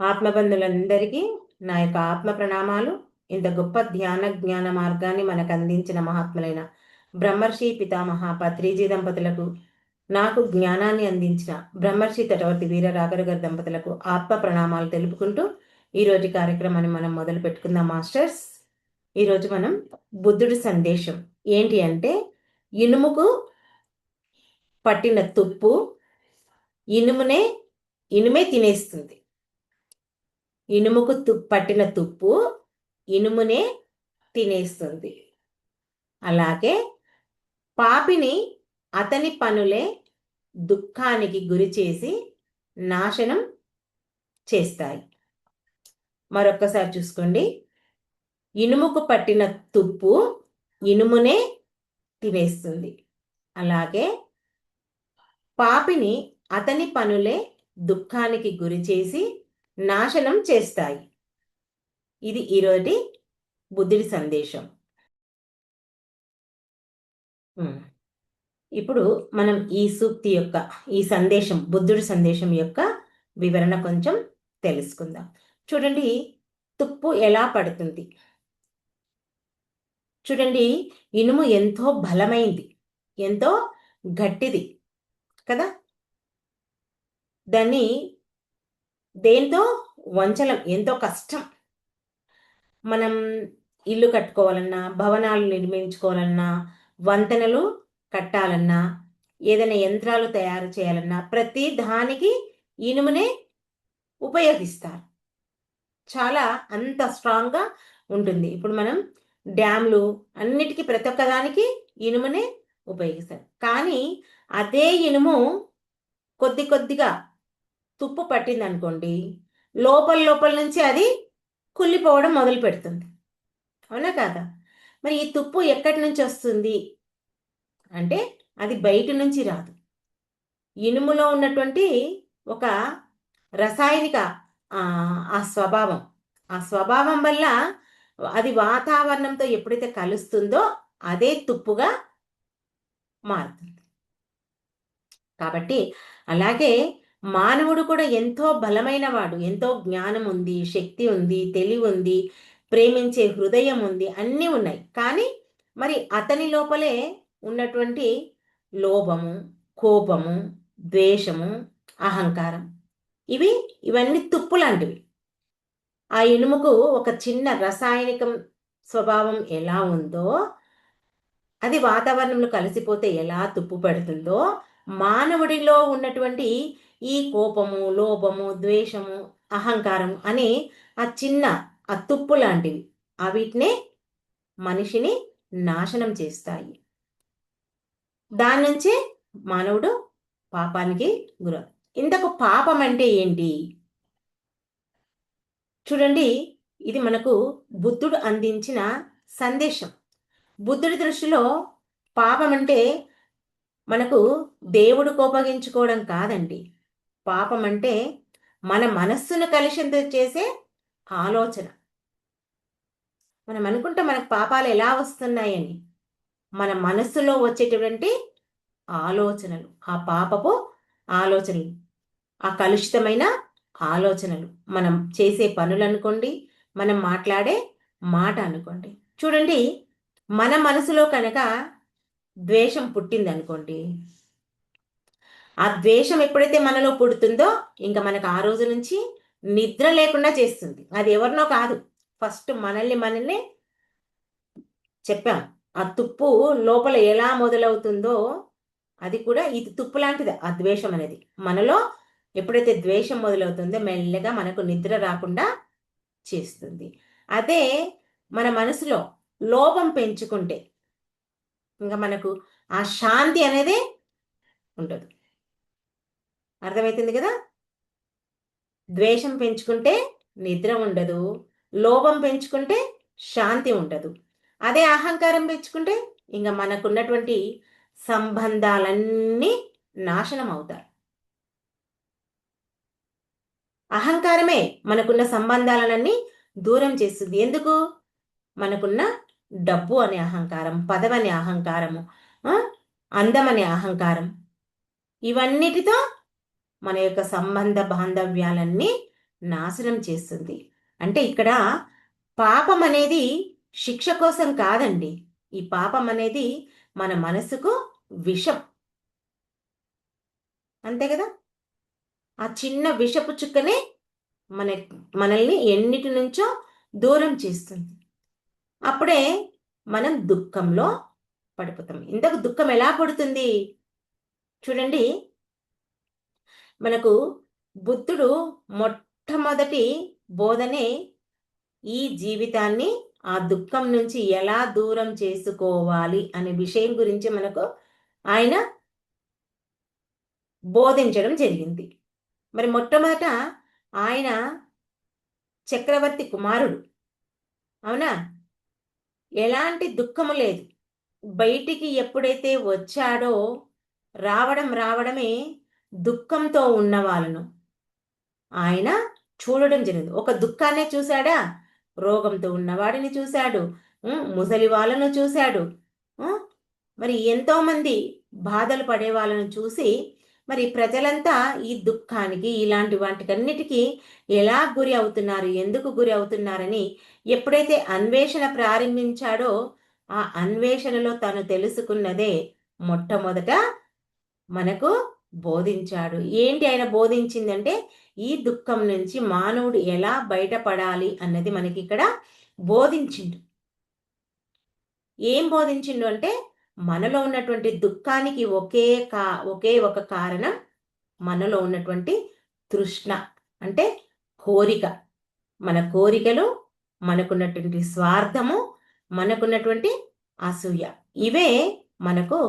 ఆత్మబంధులందరికీ నా యొక్క ఆత్మ ప్రణామాలు. ఇంత గొప్ప జ్ఞాన మార్గాన్ని మనకు అందించిన మహాత్ములైన బ్రహ్మర్షి పితామహ పత్రిజీ దంపతులకు, నాకు జ్ఞానాన్ని అందించిన బ్రహ్మర్షి తటవర్తి వీర రాఘరగర్ దంపతులకు ఆత్మ ప్రణామాలు తెలుపుకుంటూ ఈరోజు కార్యక్రమాన్ని మనం మొదలు పెట్టుకుందాం మాస్టర్స్. ఈరోజు మనం బుద్ధుడి సందేశం ఏంటి అంటే, ఇనుముకు పట్టిన తుప్పు ఇనుమే తినేస్తుంది. ఇనుముకు పట్టిన తుప్పు ఇనుమునే తినేస్తుంది. అలాగే పాపిని అతని పనులే దుఃఖానికి గురి చేసి నాశనం చేస్తాయి. మరొక్కసారి చూసుకోండి. ఇనుముకు పట్టిన తుప్పు ఇనుమునే తినేస్తుంది. అలాగే పాపిని అతని పనులే దుఃఖానికి గురి చేసి నాశనం చేస్తాయి. ఇది ఈరోజు బుద్ధుడి సందేశం. ఇప్పుడు మనం ఈ సూక్తి యొక్క, ఈ సందేశం, బుద్ధుడి సందేశం యొక్క వివరణ కొంచెం తెలుసుకుందాం. చూడండి, తుప్పు ఎలా పడుతుంది. చూడండి, ఇనుము ఎంతో బలమైంది, ఎంతో గట్టిది కదా. దాన్ని దేంతో వంచలం, ఎంతో కష్టం. మనం ఇల్లు కట్టుకోవాలన్నా, భవనాలు నిర్మించుకోవాలన్నా, వంతెనలు కట్టాలన్నా, ఏదైనా యంత్రాలు తయారు చేయాలన్నా ప్రతి దానికి ఇనుమునే ఉపయోగిస్తారు. చాలా అంత స్ట్రాంగ్గా ఉంటుంది. ఇప్పుడు మనం డ్యామ్లు అన్నిటికీ ప్రతి ఒక్కదానికి ఇనుమునే ఉపయోగిస్తారు. కానీ అదే ఇనుము కొద్దిగా తుప్పు పట్టింది అనుకోండి, లోపల నుంచి అది కుళ్ళిపోవడం మొదలు పెడుతుంది. అవునా కాదా? మరి ఈ తుప్పు ఎక్కడి నుంచి వస్తుంది అంటే, అది బయట నుంచి రాదు. ఇనుములో ఉన్నటువంటి ఒక రసాయనిక ఆ స్వభావం వల్ల అది వాతావరణంతో ఎప్పుడైతే కలుస్తుందో అదే తుప్పుగా మారుతుంది. కాబట్టి అలాగే మానవుడు కూడా ఎంతో బలమైన వాడు, ఎంతో జ్ఞానం ఉంది, శక్తి ఉంది, తెలివి ఉంది, ప్రేమించే హృదయం ఉంది, అన్నీ ఉన్నాయి. కానీ మరి అతని లోపలే ఉన్నటువంటి లోభము, కోపము, ద్వేషము, అహంకారం, ఇవన్నీ తుప్పు లాంటివి. ఆ ఇనుముకు ఒక చిన్న రసాయనికం స్వభావం ఎలా ఉందో, అది వాతావరణంలో కలిసిపోతే ఎలా తుప్పు పడుతుందో, మానవుడిలో ఉన్నటువంటి ఈ కోపము, లోభము, ద్వేషము, అహంకారం అనే ఆ తుప్పు లాంటివి, వీటినే మనిషిని నాశనం చేస్తాయి. దాని నుంచే మానవుడు పాపానికి గుర. ఇంతకు పాపం అంటే ఏంటి చూడండి, ఇది మనకు బుద్ధుడు అందించిన సందేశం. బుద్ధుడి దృష్టిలో పాపం అంటే మనకు దేవుడు కోపగించుకోవడం కాదండి. పాపం అంటే మన మనస్సును కలుషితం చేసే ఆలోచన. మనం అనుకుంటే మనకు పాపాలు ఎలా వస్తున్నాయని, మన మనస్సులో వచ్చేటువంటి ఆలోచనలు, ఆ పాపపు ఆలోచనలు, ఆ కలుషితమైన ఆలోచనలు, మనం చేసే పనులు అనుకోండి, మనం మాట్లాడే మాట అనుకోండి. చూడండి, మన మనసులో కనుక ద్వేషం పుట్టింది అనుకోండి, ఆ ద్వేషం ఎప్పుడైతే మనలో పుడుతుందో ఇంకా మనకు ఆ రోజు నుంచి నిద్ర లేకుండా చేస్తుంది. అది ఎవరినో కాదు, ఫస్ట్ మనల్ని చెప్పాం. ఆ తుప్పు లోపల ఎలా మొదలవుతుందో అది కూడా ఇది తుప్పు లాంటిది. ఆ ద్వేషం అనేది మనలో ఎప్పుడైతే ద్వేషం మొదలవుతుందో మెల్లగా మనకు నిద్ర రాకుండా చేస్తుంది. అదే మన మనసులో లోపం పెంచుకుంటే ఇంకా మనకు ఆ శాంతి అనేది ఉండదు. అర్థమవుతుంది కదా. ద్వేషం పెంచుకుంటే నిద్ర ఉండదు, లోభం పెంచుకుంటే శాంతి ఉండదు. అదే అహంకారం పెంచుకుంటే ఇంకా మనకున్నటువంటి సంబంధాలన్నీ నాశనం అవుతాయి. అహంకారమే మనకున్న సంబంధాలన్నీ దూరం చేస్తుంది. ఎందుకు? మనకున్న డబ్బు అనే అహంకారం, పదవనే అహంకారము, అందం అనే అహంకారం, ఇవన్నిటితో మన యొక్క సంబంధ బాంధవ్యాలన్నీ నాశనం చేస్తుంది. అంటే ఇక్కడ పాపం అనేది శిక్ష కోసం కాదండి. ఈ పాపం అనేది మన మనసుకు విషం. అంతే కదా? ఆ చిన్న విషపు చుక్కనే మన మనల్ని ఎన్నిటి నుంచో దూరం చేస్తుంది. అప్పుడే మనం దుఃఖంలో పడిపోతాం. ఇంతకు దుఃఖం ఎలా పడుతుంది చూడండి. మనకు బుద్ధుడు మొట్టమొదటి బోధనే ఈ జీవితాన్ని ఆ దుఃఖం నుంచి ఎలా దూరం చేసుకోవాలి అనే విషయం గురించి మనకు ఆయన బోధించడం జరిగింది. మరి మొట్టమొదట ఆయన చక్రవర్తి కుమారుడు, అవునా? ఎలాంటి దుఃఖము లేదు. బయటికి ఎప్పుడైతే వచ్చాడో రావడమే దుఃఖంతో ఉన్న వాళ్ళను ఆయన చూడడం జరిగింది. ఒక దుఃఖాన్నే చూశాడా? రోగంతో ఉన్నవాడిని చూశాడు, ముసలి వాళ్ళను చూశాడు, మరి ఎంతో మంది బాధలు పడే వాళ్ళను చూసి మరి ప్రజలంతా ఈ దుఃఖానికి ఇలాంటి వాటికన్నిటికీ ఎలా గురి అవుతున్నారు, ఎందుకు గురి అవుతున్నారని ఎప్పుడైతే అన్వేషణ ప్రారంభించాడో ఆ అన్వేషణలో తను తెలుసుకున్నదే మొట్టమొదట మనకు బోధించాడు. ఏంటి ఆయన బోధించిందంటే ఈ దుఃఖం నుంచి మానవుడు ఎలా బయటపడాలి అన్నది మనకి ఇక్కడ బోధించిండు. ఏం బోధించిండు అంటే మనలో ఉన్నటువంటి దుఃఖానికి ఒకే ఒక కారణం మనలో ఉన్నటువంటి తృష్ణ, అంటే కోరిక. మన కోరికలు, మనకున్నటువంటి స్వార్థము, మనకున్నటువంటి అసూయ, ఇవే మనకు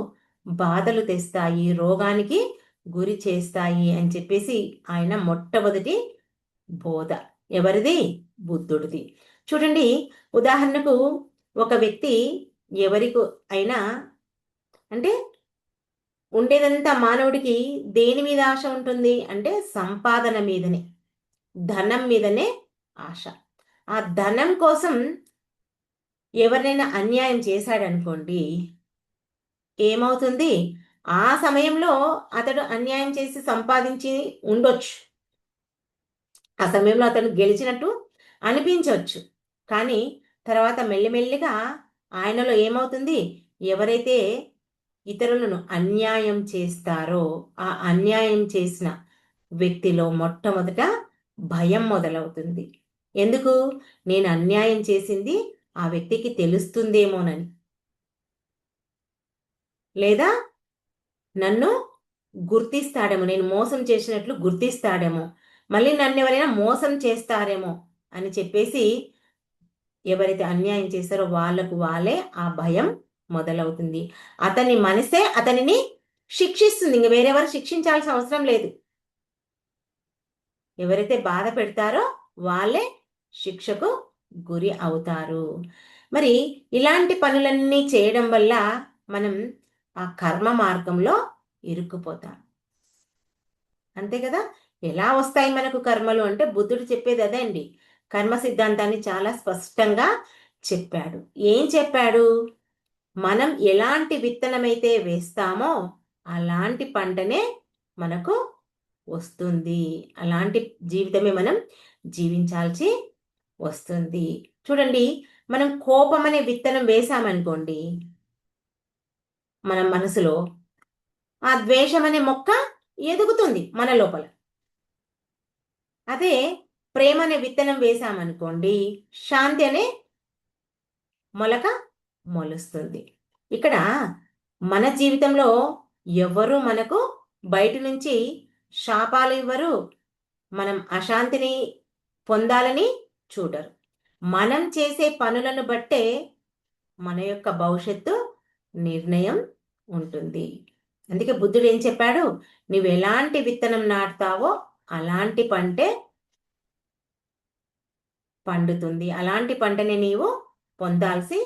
బాధలు తెస్తాయి, రోగానికి గురి చేస్తాయి అని చెప్పేసి ఆయన మొట్టమొదటి బోధ ఎవరిది? బుద్ధుడిది. చూడండి, ఉదాహరణకు ఒక వ్యక్తి ఎవరికి అయినా అంటే ఉండేదంతా మానవుడికి దేని మీద ఆశ ఉంటుంది అంటే సంపాదన మీదనే, ధనం మీదనే ఆశ. ఆ ధనం కోసం ఎవరినైనా అన్యాయం చేశాడనుకోండి, ఏమవుతుంది? ఆ సమయంలో అతడు అన్యాయం చేసి సంపాదించి ఉండొచ్చు, ఆ సమయంలో అతను గెలిచినట్టు అనిపించవచ్చు. కానీ తర్వాత మెల్లిమెల్లిగా ఆయనలో ఏమవుతుంది? ఎవరైతే ఇతరులను అన్యాయం చేస్తారో ఆ అన్యాయం చేసిన వ్యక్తిలో మొట్టమొదట భయం మొదలవుతుంది. ఎందుకు? నేను అన్యాయం చేసింది ఆ వ్యక్తికి తెలుస్తుందేమోనని, లేదా నన్ను గుర్తిస్తాడేమో, నేను మోసం చేసినట్లు గుర్తిస్తాడేమో, మళ్ళీ నన్ను ఎవరైనా మోసం చేస్తారేమో అని చెప్పేసి ఎవరైతే అన్యాయం చేస్తారో వాళ్ళే ఆ భయం మొదలవుతుంది. అతని మనసే అతనిని శిక్షిస్తుంది. ఇంక వేరెవరు శిక్షించాల్సిన అవసరం లేదు. ఎవరైతే బాధ పెడతారో వాళ్ళే శిక్షకు గురి అవుతారు. మరి ఇలాంటి పనులన్నీ చేయడం వల్ల మనం ఆ కర్మ మార్గంలో ఇరుక్కుపోతాం. అంతే కదా? ఎలా వస్తాయి మనకు కర్మలు అంటే బుద్ధుడు చెప్పేది అదే అండి. కర్మ సిద్ధాంతాన్ని చాలా స్పష్టంగా చెప్పాడు. ఏం చెప్పాడు? మనం ఎలాంటి విత్తనమైతే వేస్తామో అలాంటి పంటనే మనకు వస్తుంది. అలాంటి జీవితమే మనం జీవించాల్సి వస్తుంది. చూడండి, మనం కోపం అనే విత్తనం వేసామనుకోండి మన మనసులో, ఆ ద్వేషం అనే మొక్క ఎదుగుతుంది మన లోపల. అదే ప్రేమ అనే విత్తనం వేసామనుకోండి శాంతి అనే మొలక మొలుస్తుంది. ఇక్కడ మన జీవితంలో ఎవరు మనకు బయట నుంచి శాపాలు ఇవ్వరు, మనం అశాంతిని పొందాలని చూడరు. మనం చేసే పనులను బట్టే మన యొక్క భవిష్యత్తు నిర్ణయం ఉంటుంది. అందుకే బుద్ధుడు ఏం చెప్పాడు? నువ్వు ఎలాంటి విత్తనం నాటుతావో అలాంటి పంటే పండుతుంది, అలాంటి పంటని నీవు పొందాల్సి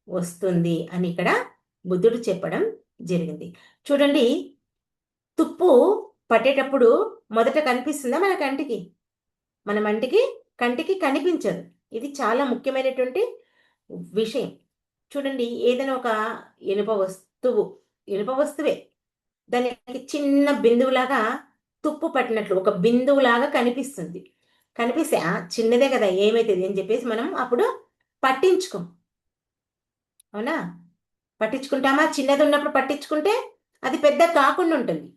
వస్తుంది అని ఇక్కడ బుద్ధుడు చెప్పడం జరిగింది. చూడండి, తుప్పు పట్టేటప్పుడు మొదట కనిపిస్తుందా మన కంటికి? మన కంటికి కనిపించదు. ఇది చాలా ముఖ్యమైనటువంటి విషయం. చూడండి, ఏదైనా ఒక ఇనుప వస్తువే దానికి చిన్న బిందువులాగా తుప్పు పట్టినట్లు ఒక బిందువులాగా కనిపిస్తుంది. కనిపిస్తే చిన్నదే కదా ఏమైతుంది అని చెప్పేసి మనం అప్పుడు పట్టించుకోం. అవునా? పట్టించుకుంటామా? చిన్నది ఉన్నప్పుడు పట్టించుకుంటే అది పెద్ద కాకుండా ఉంటుంది.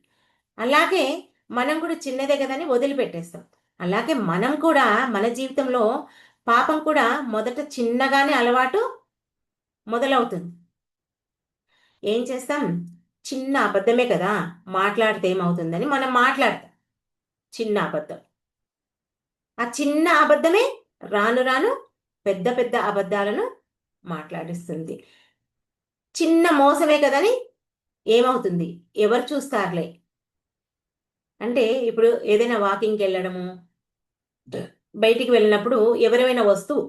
అలాగే మనం కూడా చిన్నదే కదని వదిలిపెట్టేస్తాం. అలాగే మనం కూడా మన జీవితంలో పాపం కూడా మొదట చిన్నగానే అలవాటు మొదలవుతుంది. ఏం చేస్తాం? చిన్న అబద్ధమే కదా, మాట్లాడితే ఏమవుతుందని మనం మాట్లాడతాం. చిన్న అబద్ధం. ఆ చిన్న అబద్ధమే రాను రాను పెద్ద పెద్ద అబద్ధాలను మాట్లాడిస్తుంది. చిన్న మోసమే కదని ఏమవుతుంది? ఎవరు చూస్తారులే అంటే, ఇప్పుడు ఏదైనా వాకింగ్కి వెళ్ళడము, బయటికి వెళ్ళినప్పుడు ఎవరైనా వస్తువు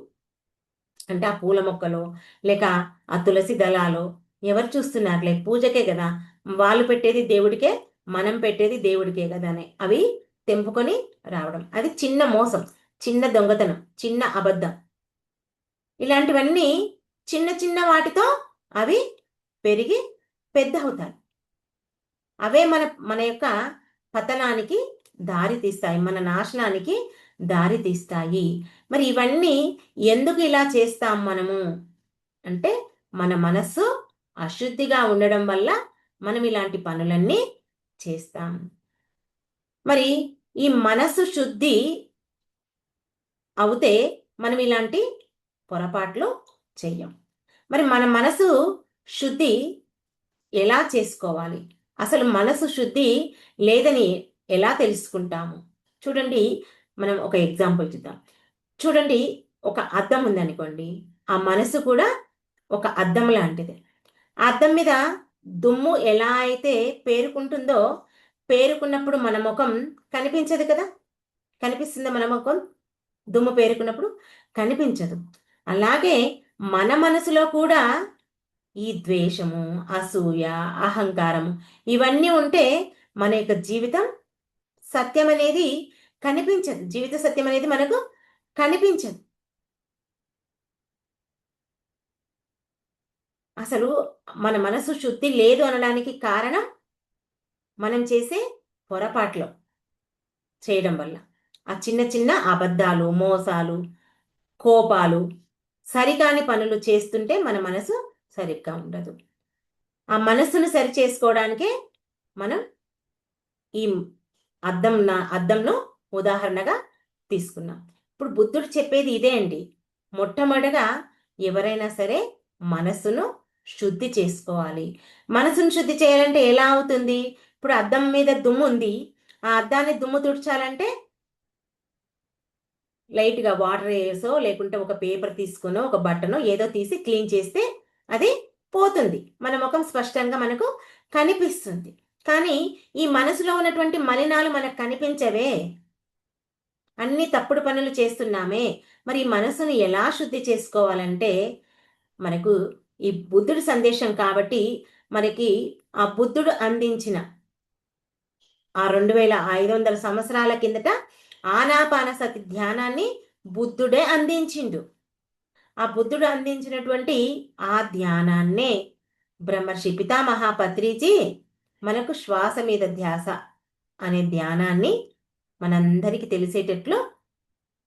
అంటే ఆ పూల మొక్కలో లేక ఆ తులసి దళాలో ఎవరు చూస్తున్నారులే, పూజకే కదా, వాళ్ళు పెట్టేది దేవుడికే, మనం పెట్టేది దేవుడికే కదా అని అవి తెంపుకొని రావడం, అది చిన్న మోసం, చిన్న దొంగతనం, చిన్న అబద్ధం. ఇలాంటివన్నీ చిన్న చిన్న వాటితో అవి పెరిగి పెద్ద అవుతాయి. అవే మన మన యొక్క పతనానికి దారి తీస్తాయి, మన నాశనానికి దారి తీస్తాయి. మరి ఇవన్నీ ఎందుకు ఇలా చేస్తాం మనము అంటే, మన మనస్సు అశుద్ధిగా ఉండడం వల్ల మనం ఇలాంటి పనులన్నీ చేస్తాం. మరి ఈ మనస్సు శుద్ధి అవుతే మనం ఇలాంటి పొరపాట్లు చెయ్యం. మరి మన మనసు శుద్ధి ఎలా చేసుకోవాలి? అసలు మనసు శుద్ధి లేదని ఎలా తెలుసుకుంటాము? చూడండి, మనం ఒక ఎగ్జాంపుల్ చూద్దాం. చూడండి, ఒక అద్దం ఉందనుకోండి. ఆ మనసు కూడా ఒక అద్దం లాంటిది. ఆ అద్దం మీద దుమ్ము ఎలా అయితే పేరుకుంటుందో, పేరుకున్నప్పుడు మన ముఖం కనిపించదు కదా! కనిపిస్తుందా మన ముఖం? దుమ్ము పేరుకున్నప్పుడు కనిపించదు. అలాగే మన మనసులో కూడా ఈ ద్వేషము, అసూయ, అహంకారము ఇవన్నీ ఉంటే మన యొక్క జీవితం సత్యం అనేది కనిపించదు. జీవిత సత్యం అనేది మనకు కనిపించదు. అసలు మన మనసు శుద్ధి లేదు అనడానికి కారణం మనం చేసే పొరపాట్లు చేయడం వల్ల. ఆ చిన్న చిన్న అబద్ధాలు, మోసాలు, కోపాలు, సరికాని పనులు చేస్తుంటే మన మనసు సరిగ్గా ఉండదు. ఆ మనస్సును సరి చేసుకోవడానికే మనం ఈ అద్దంను ఉదాహరణగా తీసుకున్నాం. ఇప్పుడు బుద్ధుడు చెప్పేది ఇదే అండి. మొట్టమొదటగా ఎవరైనా సరే మనస్సును శుద్ధి చేసుకోవాలి. మనసును శుద్ధి చేయాలంటే ఎలా అవుతుంది? ఇప్పుడు అద్దం మీద దుమ్ము ఉంది. ఆ అద్దాన్ని దుమ్ము తుడచాలంటే లైట్‌గా వాటర్ ఏసో లేకుంటే ఒక పేపర్ తీసుకొనో, ఒక బట్టనో ఏదో తీసి క్లీన్ చేస్తే అది పోతుంది. మన ముఖం స్పష్టంగా మనకు కనిపిస్తుంది. కానీ ఈ మనసులో ఉన్నటువంటి మలినాలు మనకు కనిపించవే. అన్ని తప్పుడు పనులు చేస్తున్నామే. మరి ఈ మనసును ఎలా శుద్ధి చేసుకోవాలంటే, మనకు ఈ బుద్ధుడి సందేశం కాబట్టి మనకి ఆ బుద్ధుడు అందించిన ఆ 2500 సంవత్సరాల కిందట ఆనాపానసతి ధ్యానాన్ని బుద్ధుడే అందించిండు. ఆ బుద్ధుడు అందించినటువంటి ఆ ధ్యానాన్నే బ్రహ్మర్షి పితామహ పత్రిజీ మనకు శ్వాస మీద ధ్యాస అనే ధ్యానాన్ని మనందరికీ తెలిసేటట్లు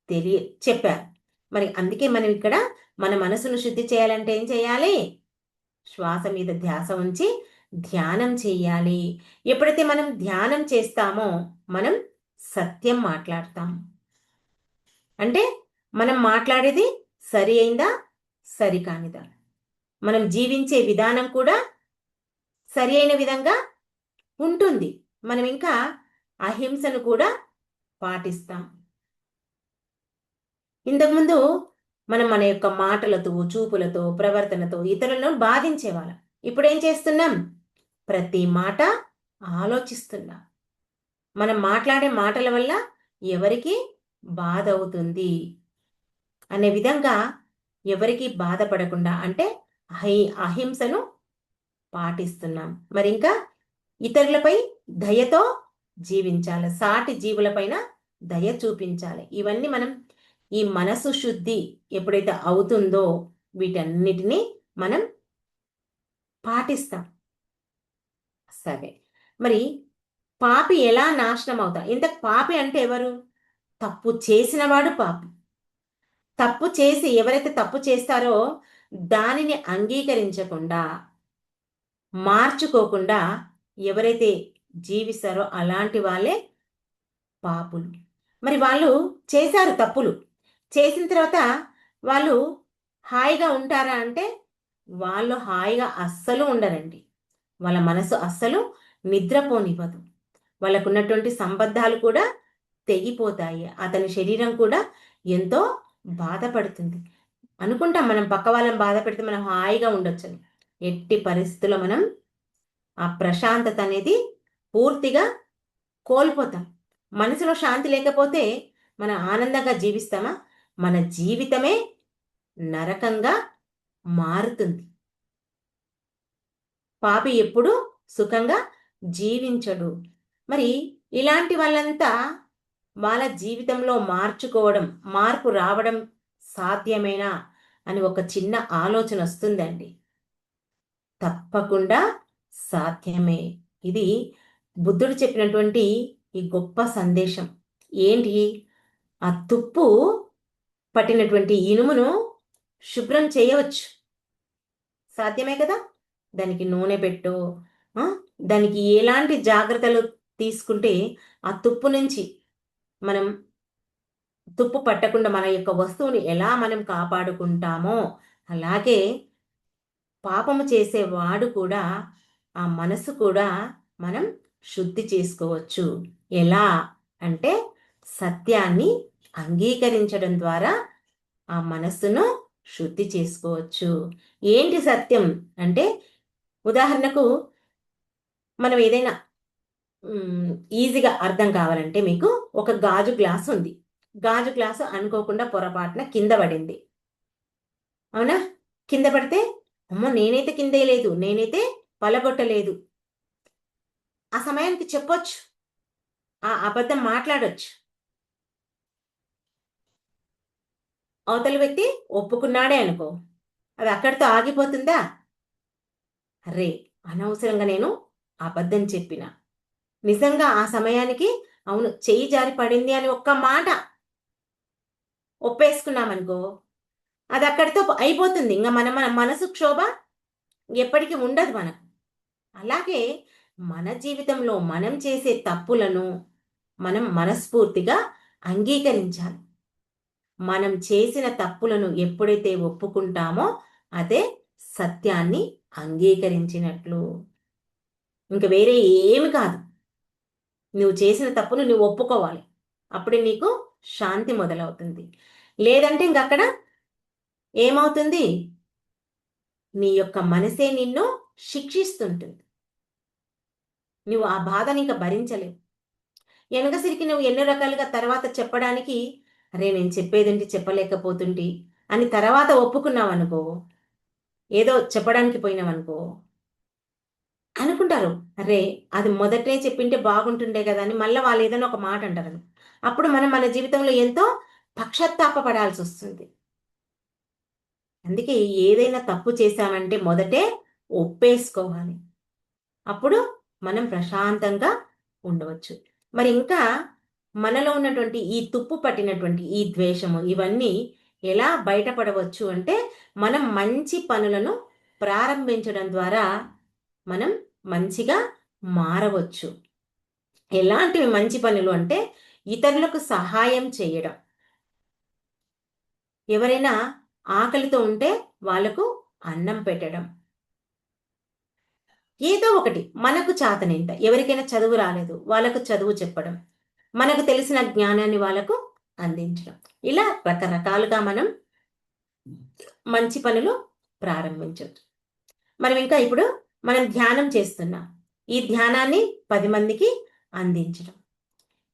తెలియ చెప్పారు. మరి అందుకే మనం ఇక్కడ మన మనసును శుద్ధి చేయాలంటే ఏం చేయాలి? శ్వాస మీద ధ్యాస ఉంచి ధ్యానం చేయాలి. ఎప్పుడైతే మనం ధ్యానం చేస్తామో మనం సత్యం మాట్లాడతాం. అంటే మనం మాట్లాడేది సరి అయిందా, సరికానిదా, మనం జీవించే విధానం కూడా సరి అయిన విధంగా ఉంటుంది. మనం ఇంకా అహింసను కూడా పాటిస్తాం. ఇంతకుముందు మనం మన యొక్క మాటలతో, చూపులతో, ప్రవర్తనతో ఇతరులను బాధించేవాళ్ళం. ఇప్పుడేం చేస్తున్నాం? ప్రతి మాట ఆలోచిస్తున్నాం. మనం మాట్లాడే మాటల వల్ల ఎవరికి బాధ అవుతుంది అనే విధంగా ఎవరికి బాధపడకుండా అంటే అహింసను పాటిస్తున్నాం. మరి ఇంకా ఇతరులపై దయతో జీవించాలి. సాటి జీవులపైన దయ చూపించాలి. ఇవన్నీ మనం ఈ మనసు శుద్ధి ఎప్పుడైతే అవుతుందో వీటన్నిటినీ మనం పాటిస్తాం. సరే, మరి పాపి ఎలా నాశనం అవుతా? ఇంత పాపి అంటే ఎవరు? తప్పు చేసినవాడు పాపి. తప్పు చేసి ఎవరైతే తప్పు చేస్తారో దానిని అంగీకరించకుండా, మార్చుకోకుండా ఎవరైతే జీవిస్తారో అలాంటి వాళ్ళే పాపులు. మరి వాళ్ళు చేశారు తప్పులు. చేసిన తర్వాత వాళ్ళు హాయిగా ఉంటారా అంటే వాళ్ళు హాయిగా అస్సలు ఉండరండి. వాళ్ళ మనసు అస్సలు నిద్రపోనివ్వదు. వాళ్ళకున్నటువంటి సంబంధాలు కూడా తెగిపోతాయి. అతని శరీరం కూడా ఎంతో బాధపడుతుంది. అనుకుంటాం మనం పక్క వాళ్ళని బాధ పెడితే మనం హాయిగా ఉండొచ్చని. ఎట్టి పరిస్థితుల్లో మనం ఆ ప్రశాంతత అనేది పూర్తిగా కోల్పోతాం. మనసులో శాంతి లేకపోతే మనం ఆనందంగా జీవిస్తామా? మన జీవితమే నరకంగా మారుతుంది. పాపి ఎప్పుడు సుఖంగా జీవించడు. మరి ఇలాంటి వాళ్ళంతా వాళ్ళ జీవితంలో మార్పు రావడం సాధ్యమేనా అని ఒక చిన్న ఆలోచన వస్తుందండి. తప్పకుండా సాధ్యమే. ఇది బుద్ధుడు చెప్పినటువంటి ఈ గొప్ప సందేశం. ఏంటి? ఆ తుప్పు పట్టినటువంటి ఇనుమును శుభ్రం చేయవచ్చు. సాధ్యమే కదా? దానికి నూనె పెట్టు, దానికి ఎలాంటి జాగ్రత్తలు తీసుకుంటే ఆ తుప్పు నుంచి మనం తుప్పు పట్టకుండా మన యొక్క వస్తువుని ఎలా మనం కాపాడుకుంటామో అలాగే పాపము చేసేవాడు కూడా ఆ మనసు కూడా మనం శుద్ధి చేసుకోవచ్చు. ఎలా అంటే సత్యాన్ని అంగీకరించడం ద్వారా ఆ మనస్సును శుద్ధి చేసుకోవచ్చు. ఏంటి సత్యం అంటే ఉదాహరణకు మనం ఏదైనా ఈజీగా అర్థం కావాలంటే మీకు ఒక గాజు గ్లాసు ఉంది. గాజు గ్లాసు అనుకోకుండా పొరపాటున కింద పడింది. అవునా? కింద పడితే అమ్మో నేనైతే కిందేయలేదు, నేనైతే పలగొట్టలేదు. ఆ సమయానికి చెప్పొచ్చు, ఆ అబద్ధం మాట్లాడొచ్చు. అవతల వ్యక్తి ఒప్పుకున్నాడే అనుకో, అది అక్కడితో ఆగిపోతుందా? అరే అనవసరంగా నేను అబద్ధం చెప్పిన. నిజంగా ఆ సమయానికి అవును చెయ్యి జారి పడింది అని ఒక్క మాట ఒప్పేసుకున్నామనుకో, అది అక్కడితో అయిపోతుంది. ఇంకా మన మనసు క్షోభ ఎప్పటికీ ఉండదు మనకు. అలాగే మన జీవితంలో మనం చేసే తప్పులను మనం మనస్ఫూర్తిగా అంగీకరించాలి. మనం చేసిన తప్పులను ఎప్పుడైతే ఒప్పుకుంటామో అదే సత్యాన్ని అంగీకరించినట్లు. ఇంక వేరే ఏమి కాదు. నువ్వు చేసిన తప్పును నువ్వు ఒప్పుకోవాలి. అప్పుడే నీకు శాంతి మొదలవుతుంది. లేదంటే ఇంకక్కడ ఏమవుతుంది? నీ యొక్క మనసే నిన్ను శిక్షిస్తుంటుంది. నువ్వు ఆ బాధని ఇంకా భరించలేవు. వెనకసిరికి నువ్వు ఎన్నో రకాలుగా తర్వాత చెప్పడానికి అరే నేను చెప్పేదేంటి చెప్పలేకపోతుంటి అని తర్వాత ఒప్పుకున్నావనుకో, ఏదో చెప్పడానికి పోయినావనుకో అనుకుంటారు. అరే అది మొదటే చెప్పింటే బాగుంటుండే కదా అని మళ్ళీ వాళ్ళు ఏదైనా ఒక మాట అంటారు. అప్పుడు మనం మన జీవితంలో ఎంతో పశ్చాత్తాపపడాల్సి వస్తుంది. అందుకే ఏదైనా తప్పు చేశామంటే మొదటే ఒప్పేసుకోవాలి. అప్పుడు మనం ప్రశాంతంగా ఉండవచ్చు. మరి ఇంకా మనలో ఉన్నటువంటి ఈ తుప్పు పట్టినటువంటి ఈ ద్వేషము ఇవన్నీ ఎలా బయటపడవచ్చు అంటే మనం మంచి పనులను ప్రారంభించడం ద్వారా మనం మంచిగా మారవచ్చు. ఎలాంటివి మంచి పనులు అంటే ఇతరులకు సహాయం చేయడం. ఎవరైనా ఆకలితో ఉంటే వాళ్లకు అన్నం పెట్టడం. ఏదో ఒకటి మనకు చాతనింత ఎవరికైనా చదువు రాలేదు వాళ్ళకు చదువు చెప్పడం, మనకు తెలిసిన జ్ఞానాన్ని వాళ్ళకు అందించడం. ఇలా రకరకాలుగా మనం మంచి పనులు ప్రారంభించవచ్చు. మనం ఇంకా ఇప్పుడు మనం ధ్యానం చేస్తున్నాం. ఈ ధ్యానాన్ని 10 మందికి అందించడం.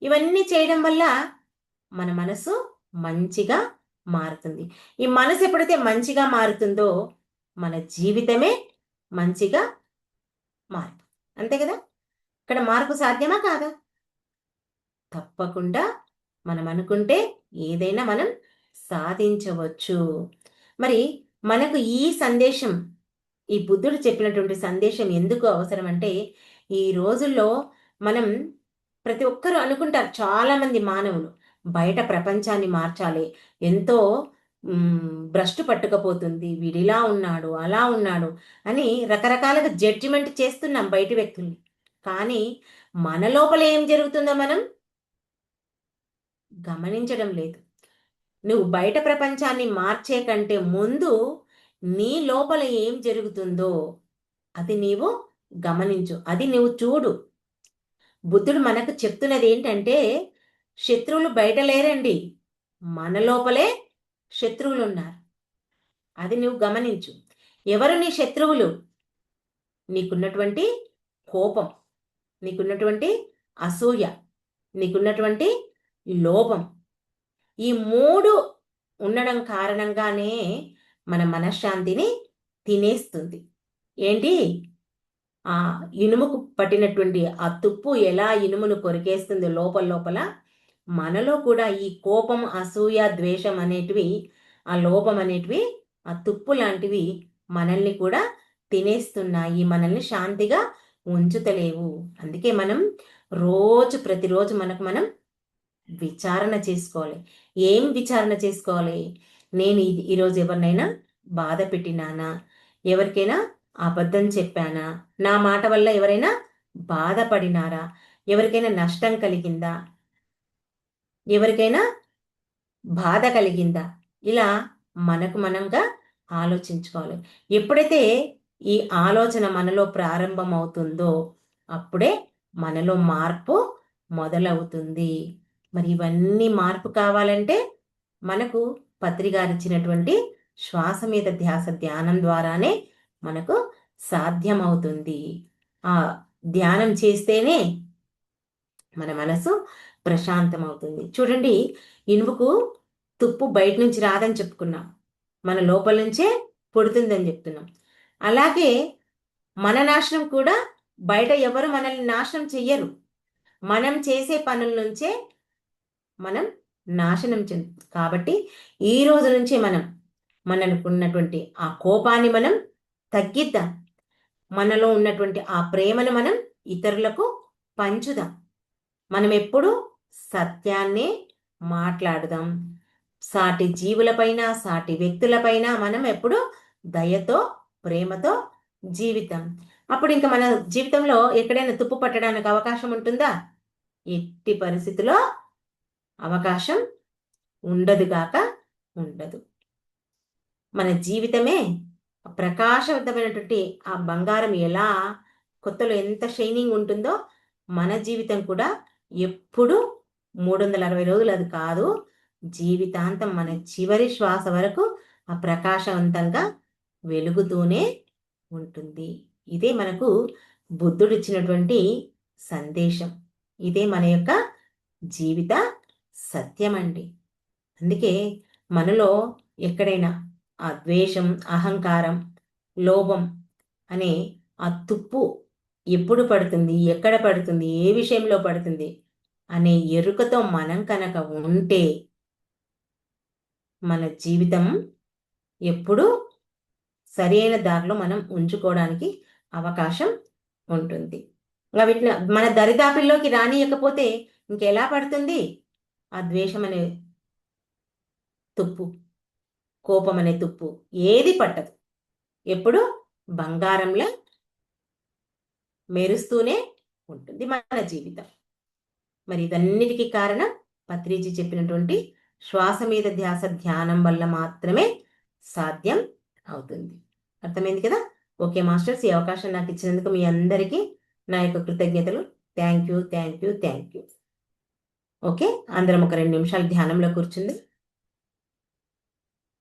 ఇవన్నీ చేయడం వల్ల మన మనసు మంచిగా మారుతుంది. ఈ మనసు ఎప్పుడైతే మంచిగా మారుతుందో మన జీవితమే మంచిగా మారుతుంది. అంతే కదా? ఇక్కడ మార్పు సాధ్యమా కాదా? తప్పకుండా మనం అనుకుంటే ఏదైనా మనం సాధించవచ్చు. మరి మనకు ఈ సందేశం, ఈ బుద్ధుడు చెప్పినటువంటి సందేశం ఎందుకు అవసరం అంటే ఈ రోజుల్లో మనం ప్రతి ఒక్కరూ అనుకుంటారు, చాలామంది మానవులు బయట ప్రపంచాన్ని మార్చాలి, ఎంతో భ్రష్టు పట్టుకపోతుంది, వీడిలా ఉన్నాడు అలా ఉన్నాడు అని రకరకాలుగా జడ్జిమెంట్ చేస్తున్నాం బయటి వ్యక్తుల్ని. కానీ మన లోపల ఏం జరుగుతుందో మనం గమనించడం లేదు. నువ్వు బయట ప్రపంచాన్ని మార్చే కంటే ముందు నీ లోపల ఏం జరుగుతుందో అది నీవు గమనించు, అది నువ్వు చూడు. బుద్ధుడు మనకు చెప్తున్నది ఏంటంటే, శత్రువులు బయట లేరండి, మన లోపలే శత్రువులు ఉన్నారు. అది నువ్వు గమనించు. ఎవరు నీ శత్రువులు? నీకున్నటువంటి కోపం, నీకున్నటువంటి అసూయ, నీకున్నటువంటి లోభం. ఈ 3 ఉండడం కారణంగానే మన మనశ్శాంతిని తినేస్తుంది. ఏంటి? ఆ ఇనుముకు పట్టినటువంటి ఆ తుప్పు ఎలా ఇనుమును కొరికేస్తుంది లోపల లోపల, మనలో కూడా ఈ కోపం, అసూయ, ద్వేషం అనేటివి, ఆ లోపం అనేటివి, ఆ తుప్పు లాంటివి మనల్ని కూడా తినేస్తున్నాయి, మనల్ని శాంతిగా ఉంచుతలేవు. అందుకే మనం ప్రతిరోజు మనం విచారణ చేసుకోవాలి. ఏం విచారణ చేసుకోవాలి? నేను ఈరోజు ఎవరినైనా బాధ పెట్టినానా? ఎవరికైనా అబద్ధం చెప్పానా? నా మాట వల్ల ఎవరైనా బాధపడినారా? ఎవరికైనా నష్టం కలిగిందా? ఎవరికైనా బాధ కలిగిందా? ఇలా మనకు మనంగా ఆలోచించుకోవాలి. ఎప్పుడైతే ఈ ఆలోచన మనలో ప్రారంభం అవుతుందో అప్పుడే మనలో మార్పు మొదలవుతుంది. మరి ఇవన్నీ మార్పు కావాలంటే మనకు పత్రి గారు ఇచ్చినటువంటి శ్వాస మీద ధ్యాస ధ్యానం ద్వారానే మనకు సాధ్యమవుతుంది. ఆ ధ్యానం చేస్తేనే మన మనసు ప్రశాంతమవుతుంది. చూడండి, ఇనుముకు తుప్పు బయట నుంచి రాదని చెప్పుకున్నాం, మన లోపల నుంచే పుడుతుందని చెప్తున్నాం. అలాగే మన నాశనం కూడా బయట ఎవరు మనల్ని నాశనం చెయ్యరు. మనం చేసే పనుల నుంచే మనం నాశనం చెందుతాం. కాబట్టి ఈ రోజు నుంచి మనకున్నటువంటి ఆ కోపాన్ని మనం తగ్గిద్దాం. మనలో ఉన్నటువంటి ఆ ప్రేమను మనం ఇతరులకు పంచుదాం. మనం ఎప్పుడు సత్యాన్నే మాట్లాడదాం. సాటి జీవులపైన, సాటి వ్యక్తులపైన మనం ఎప్పుడు దయతో, ప్రేమతో జీవితం. అప్పుడు ఇంకా మన జీవితంలో ఎక్కడైనా తుప్పు పట్టడానికి అవకాశం ఉంటుందా? ఎట్టి పరిస్థితిలో అవకాశం ఉండదుగాక ఉండదు. మన జీవితమే ప్రకాశవంతమైనటువంటి ఆ బంగారం ఎలా కొత్తలో ఎంత షైనింగ్ ఉంటుందో మన జీవితం కూడా ఎప్పుడు 360 రోజులు అది కాదు, జీవితాంతం మన చివరి శ్వాస వరకు ఆ ప్రకాశవంతంగా వెలుగుతూనే ఉంటుంది. ఇదే మనకు బుద్ధుడిచ్చినటువంటి సందేశం. ఇదే మన యొక్క జీవిత సత్యం అండి. అందుకే మనలో ఎక్కడైనా ఆ ద్వేషం, అహంకారం, లోభం అనే ఆ తుప్పు ఎప్పుడు పడుతుంది, ఎక్కడ పడుతుంది, ఏ విషయంలో పడుతుంది అనే ఎరుకతో మనం కనుక ఉంటే మన జీవితం ఎప్పుడు సరైన దారిలో మనం ఉంచుకోవడానికి అవకాశం ఉంటుంది. ఇంకా వీటిని మన దరిదాపుల్లోకి రానియకపోతే ఇంకెలా పడుతుంది ఆ ద్వేషం అనే తుప్పు, కోపం అనే తుప్పు? ఏది పట్టదు. ఎప్పుడు బంగారంలా మెరుస్తూనే ఉంటుంది మన జీవితం. మరి ఇదన్నిటికీ కారణం పత్రిజీ చెప్పినటువంటి శ్వాస మీద ధ్యాస ధ్యానం వల్ల మాత్రమే సాధ్యం అవుతుంది. అర్థమైంది కదా? ఓకే మాస్టర్స్, ఈ అవకాశం నాకు ఇచ్చినందుకు మీ అందరికీ నా యొక్క కృతజ్ఞతలు. Thank you. ఓకే, అందరం ఒక 2 నిమిషాలు ధ్యానంలో కూర్చుంది.